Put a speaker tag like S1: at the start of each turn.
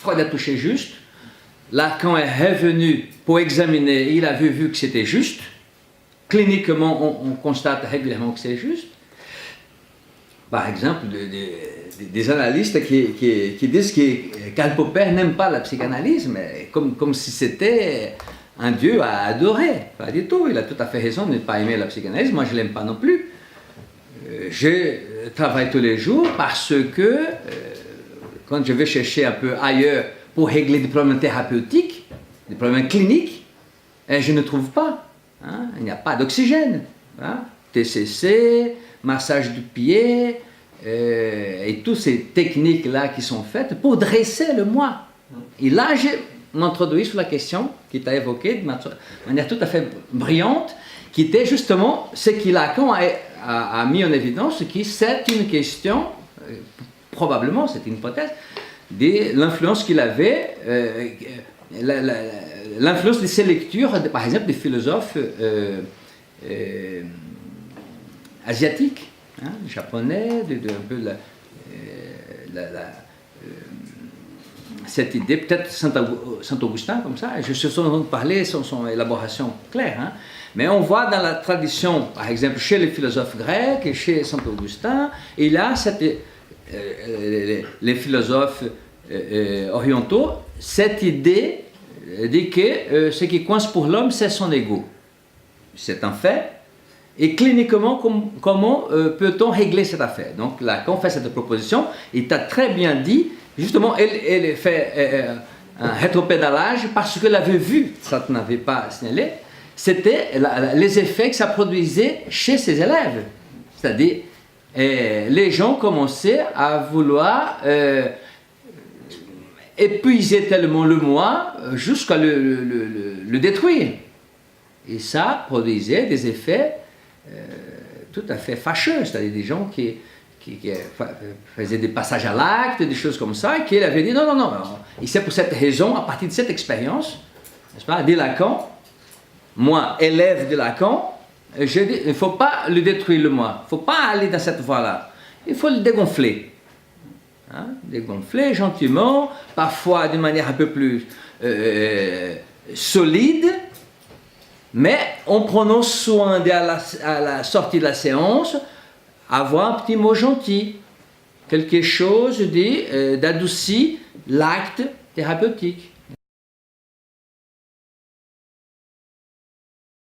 S1: Freud a touché juste. Lacan est revenu pour examiner, il a vu que c'était juste. Cliniquement, on constate régulièrement que c'est juste. Par exemple, des analystes qui disent que Karl Popper n'aime pas la psychanalyse, mais comme si c'était un dieu à adorer. Pas du tout, il a tout à fait raison de ne pas aimer la psychanalyse, moi je ne l'aime pas non plus. Je travaille tous les jours parce que quand je vais chercher un peu ailleurs pour régler des problèmes thérapeutiques, des problèmes cliniques, je ne trouve pas. Hein, il n'y a pas d'oxygène. Hein, TCC, massage du pied, et toutes ces techniques-là qui sont faites pour dresser le moi. Et là, je m'introduis sur la question qui t'a évoquée de manière tout à fait brillante, qui était justement ce que Lacan a mis en évidence, qui c'est une question, probablement c'est une hypothèse, de l'influence qu'il avait, l'influence de ses lectures, par exemple des philosophes asiatiques, hein, japonais, cette idée, peut-être Saint-Augustin comme ça, je suis en train de parler son élaboration claire, hein, mais on voit dans la tradition, par exemple chez les philosophes grecs et chez Saint-Augustin, il y a les philosophes orientaux, cette idée dit que ce qui coince pour l'homme, c'est son ego. C'est un fait. Et cliniquement, comment peut-on régler cette affaire? Donc Lacan fait cette proposition, il t'a très bien dit, justement, elle fait un rétropédalage parce qu'elle avait vu, ça ne n'avait pas signalé, c'était les effets que ça produisait chez ses élèves. C'est-à-dire, les gens commençaient à vouloir épuiser tellement le moi jusqu'à le détruire. Et ça produisait des effets tout à fait fâcheux, c'est-à-dire des gens qui faisaient des passages à l'acte, des choses comme ça, et qui avaient dit non, non, non. Et c'est pour cette raison, à partir de cette expérience, n'est-ce pas, de Lacan, moi, élève de Lacan, je dis, il ne faut pas le détruire le moi, il ne faut pas aller dans cette voie-là, il faut le dégonfler. Hein, dégonfler gentiment, parfois d'une manière un peu plus solide, mais en prenant soin à la sortie de la séance, avoir un petit mot gentil, quelque chose d'adouci l'acte thérapeutique.